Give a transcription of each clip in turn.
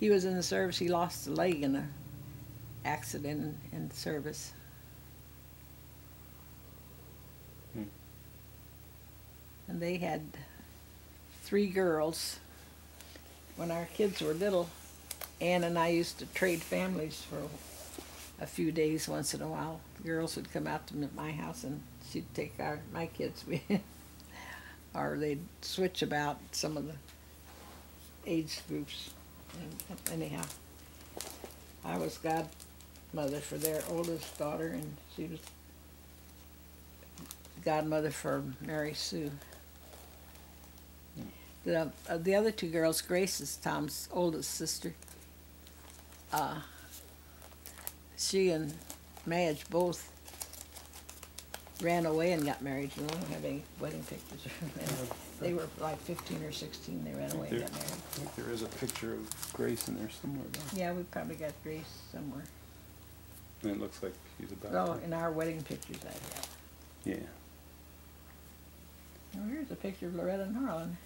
he was in the service. He lost a leg in a accident in service. And they had 3 girls. When our kids were little, Ann and I used to trade families for a few days once in a while. The girls would come out to my house and she'd take my kids. Or they'd switch about some of the age groups. And anyhow, I was godmother for their oldest daughter, and she was godmother for Mary Sue. The other 2 girls, Grace is Tom's oldest sister. She and Madge both ran away and got married. You don't have any wedding pictures. They were like 15 or 16. They ran away and got married. I think there is a picture of Grace in there somewhere, though. Yeah, we probably got Grace somewhere. And it looks like she's about. Well, in our wedding pictures, I have. Yeah. Well, here's a picture of Loretta and Harlan.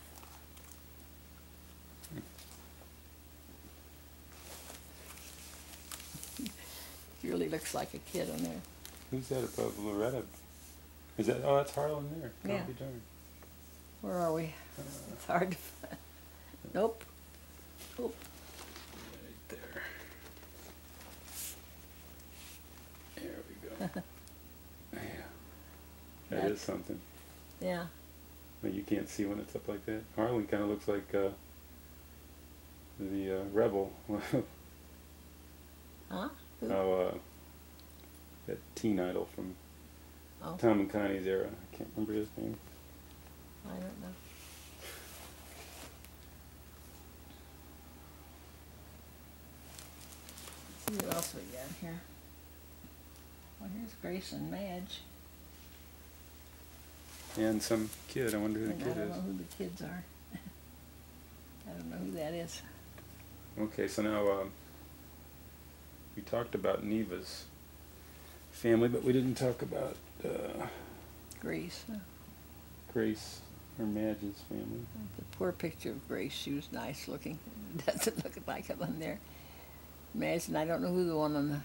She really looks like a kid on there. Who's that above Loretta? Is that? Oh, that's Harlan there. Yeah. Can't be darned. Where are we? It's hard to find. Nope. Oh. Right there. There we go. Yeah. That is something. Yeah. But you can't see when it's up like that. Harlan kind of looks like the rebel. Huh? Who? Oh, that teen idol from Tom and Connie's era. I can't remember his name. I don't know. Let's see what else we got here. Well, here's Grace and Madge. And some kid. I wonder who the And kid I don't is. know who the kids are. I don't know who that is. Okay, so now we talked about Neva's family, but we didn't talk about Grace. Grace or Madge's family. The poor picture of Grace. She was nice looking. Doesn't look like it on there. Madge, and I don't know who the one on the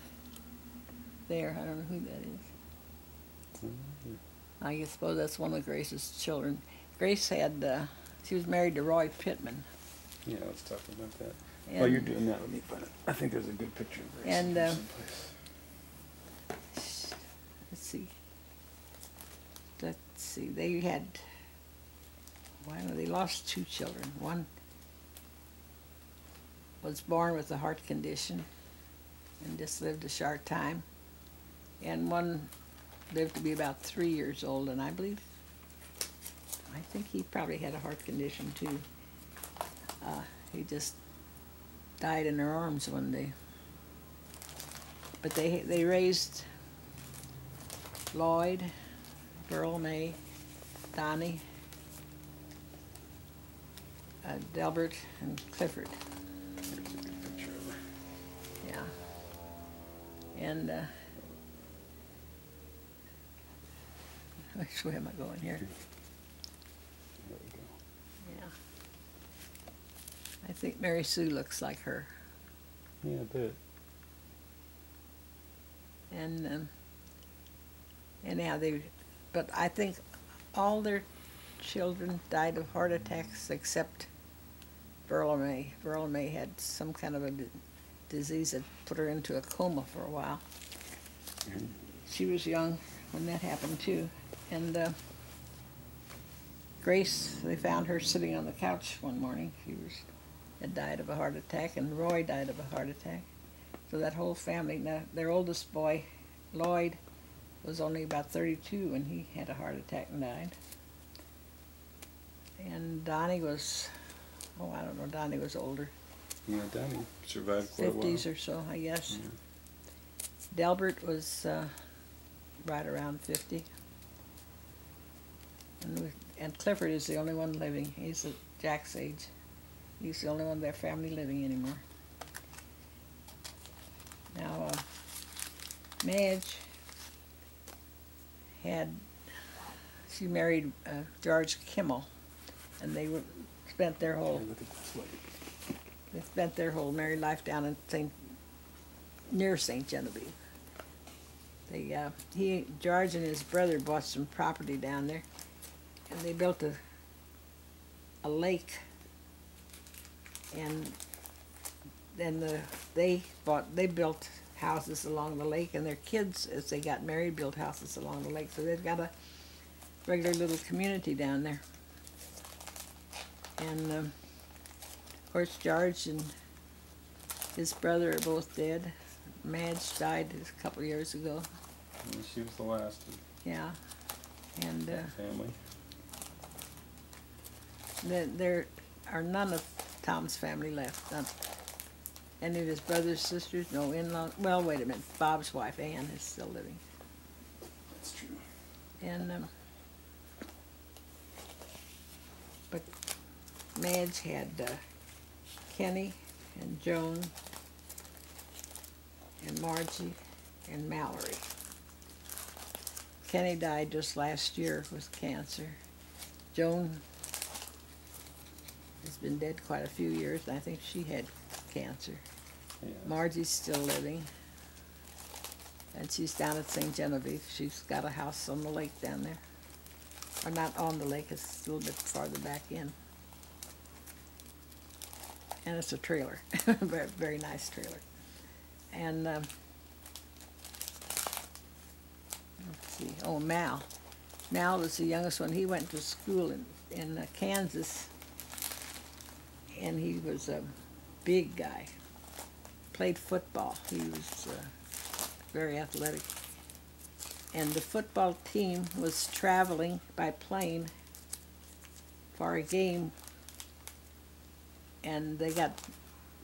there. I don't know who that is. I suppose that's one of Grace's children. Grace had, she was married to Roy Pittman. Yeah, let's talk about that. And While you're doing that, let me find it. I think there's a good picture of Grace. And someplace. let's see, they had, well, they lost 2 children. One was born with a heart condition and just lived a short time. And one lived to be about 3 years old, and I think he probably had a heart condition too. He just died in her arms one day. But they raised Lloyd, Burl May, Donnie, Delbert, and Clifford. There's a good picture of her. Yeah. And which way am I going here? There we go. Yeah. I think Mary Sue looks like her. Yeah, a bit. And anyhow, but I think all their children died of heart attacks except Burl May. Burl May had some kind of a disease that put her into a coma for a while. Mm-hmm. She was young when that happened too. And Grace, they found her sitting on the couch one morning. She had died of a heart attack, and Roy died of a heart attack. So that whole family, now their oldest boy, Lloyd, was only about 32 when he had a heart attack and died. And Donnie was, I don't know, Donnie was older. Yeah, Donnie survived quite a while. 50s or so, I guess. Yeah. Delbert was right around 50. And Clifford is the only one living. He's at Jack's age. He's the only one of their family living anymore. Now, Madge she married George Kimmel, and they spent their whole Look at this lady. They spent their whole married life down in near St. Genevieve. George and his brother bought some property down there, and they built a lake, and then they built houses along the lake, and their kids, as they got married, built houses along the lake. So they've got a regular little community down there. And of course, George and his brother are both dead. Madge died a couple of years ago. And she was the last of Yeah, and the family. there are none of Tom's family left. None. Any of his brothers, sisters, no in-laws. Well, wait a minute. Bob's wife, Ann, is still living. That's true. And but Madge had Kenny and Joan and Margie and Mallory. Kenny died just last year with cancer. Joan has been dead quite a few years, and I think she had cancer. Yeah. Margie's still living, and she's down at St. Genevieve. She's got a house on the lake down there. Or not on the lake, it's a little bit farther back in. And it's a trailer, very, very nice trailer. And let's see, oh, Mal. Mal was the youngest one. He went to school in Kansas, and he was a big guy. Played football. He was very athletic. And the football team was traveling by plane for a game, and they got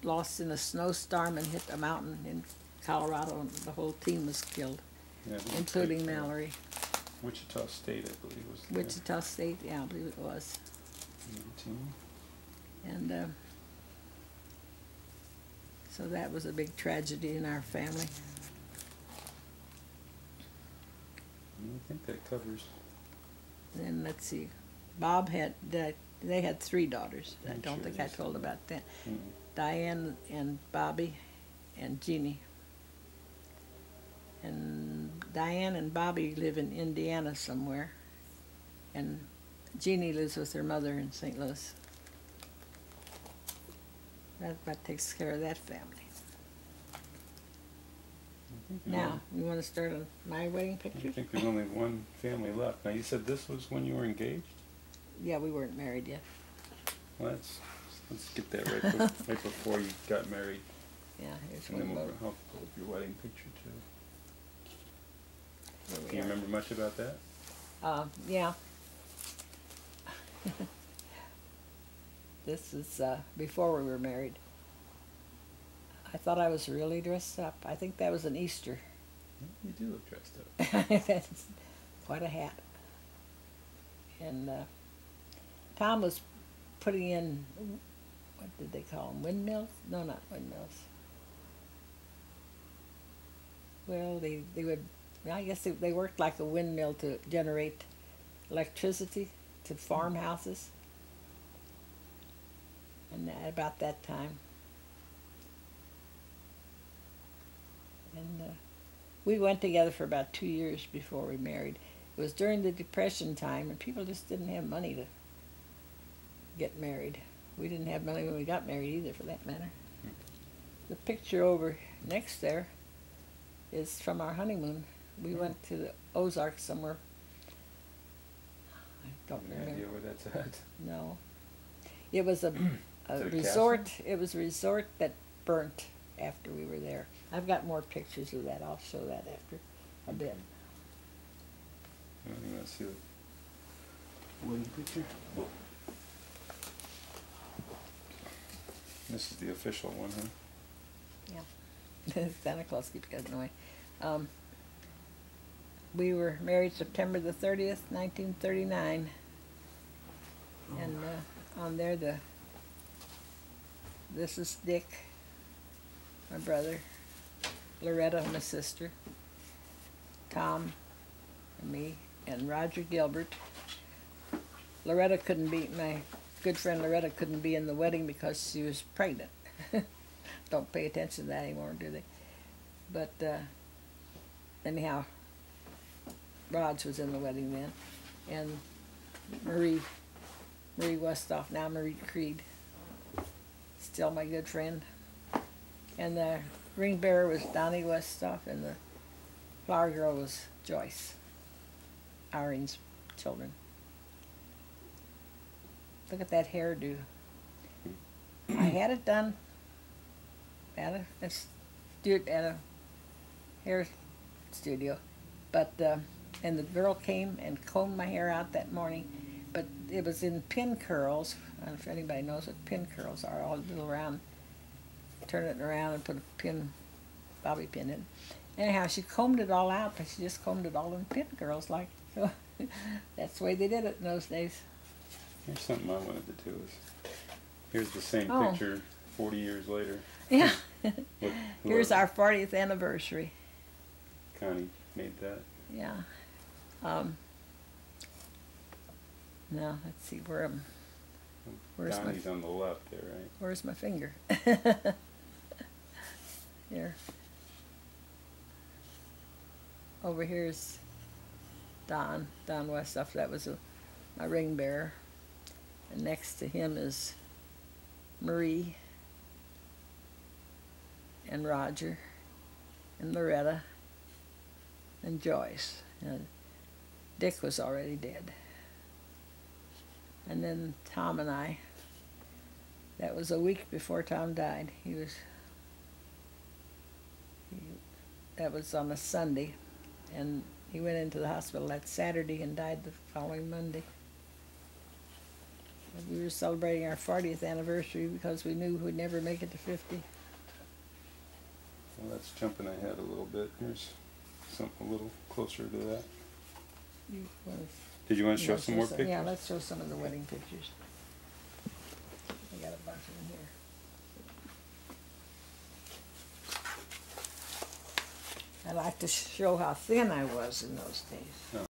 lost in a snowstorm and hit a mountain in Colorado, and the whole team was killed, Yeah, including Mallory. Wichita State, I believe, was there. Wichita State, yeah, I believe it was. Team. And so that was a big tragedy in our family. I think that covers. Then let's see, Bob had they had 3 daughters. I I'm don't sure think I you said told that. about that. Mm. Diane and Bobby and Jeannie. And Diane and Bobby live in Indiana somewhere, and Jeannie lives with her mother in St. Louis. That takes care of that family. Now, you want to start on my wedding I pictures? think there's only one family left. Now, you said this was when you were engaged? Yeah, we weren't married yet. Well, let's get that right before you got married. Yeah, here's And then one we'll of help with your wedding picture, too. those. Can you remember much about that? Yeah. This is before we were married. I thought I was really dressed up. I think that was an Easter. You do look dressed up. That's quite a hat. And Tom was putting in, what did they call them, windmills? No, not windmills. Well, they would, I guess they worked like a windmill to generate electricity to farmhouses. And about that time. And we went together for about 2 years before we married. It was during the Depression time, and people just didn't have money to get married. We didn't have money when we got married either, for that matter. The picture over next there is from our honeymoon. We went to the Ozarks somewhere. I don't Any remember. idea where that's at? No. It was a Is it a resort. castle? It was a resort that burnt after we were there. I've got more pictures of that. I'll show that after a bit. You want to see the wedding picture? This is the official one, huh? Yeah. Santa Claus keeps getting away. We were married September the 30th, 1939. And on there, this is Dick, my brother, Loretta, my sister, Tom, and me, and Roger Gilbert. Loretta couldn't be, my good friend Loretta couldn't be in the wedding because she was pregnant. don't pay attention to that anymore, do they? But anyhow, Raj was in the wedding then, and Marie Westhoff, now Marie Creed, still my good friend. And the ring bearer was Donnie Westhoff, and the flower girl was Joyce, Irene's children. Look at that hairdo. I had it done at a hair studio, but and the girl came and combed my hair out that morning, but it was in pin curls. I don't know if anybody knows what pin curls are, all little round. Turn it around and put a pin, bobby pin in. Anyhow, she combed it all out, but she just combed it all in pin curls, like, so. That's the way they did it in those days. Here's something I wanted to do. Here's the same picture 40 years later. Yeah. Look, Here's our 40th anniversary. Connie made that. Yeah. Now, let's see, where's Connie's on the left there, right? where's my finger? Here. Over here's Don Westhoff. That was my ring bearer. And next to him is Marie and Roger and Loretta and Joyce. And Dick was already dead. And then Tom and I, that was a week before Tom died. That was on a Sunday, and he went into the hospital that Saturday and died the following Monday. And we were celebrating our 40th anniversary because we knew we'd never make it to 50. Well, that's jumping ahead a little bit. Here's something a little closer to that. Did you want to show some more pictures? Yeah, let's show some of the wedding pictures. I got a bunch of them here. I like to show how thin I was in those days. Oh.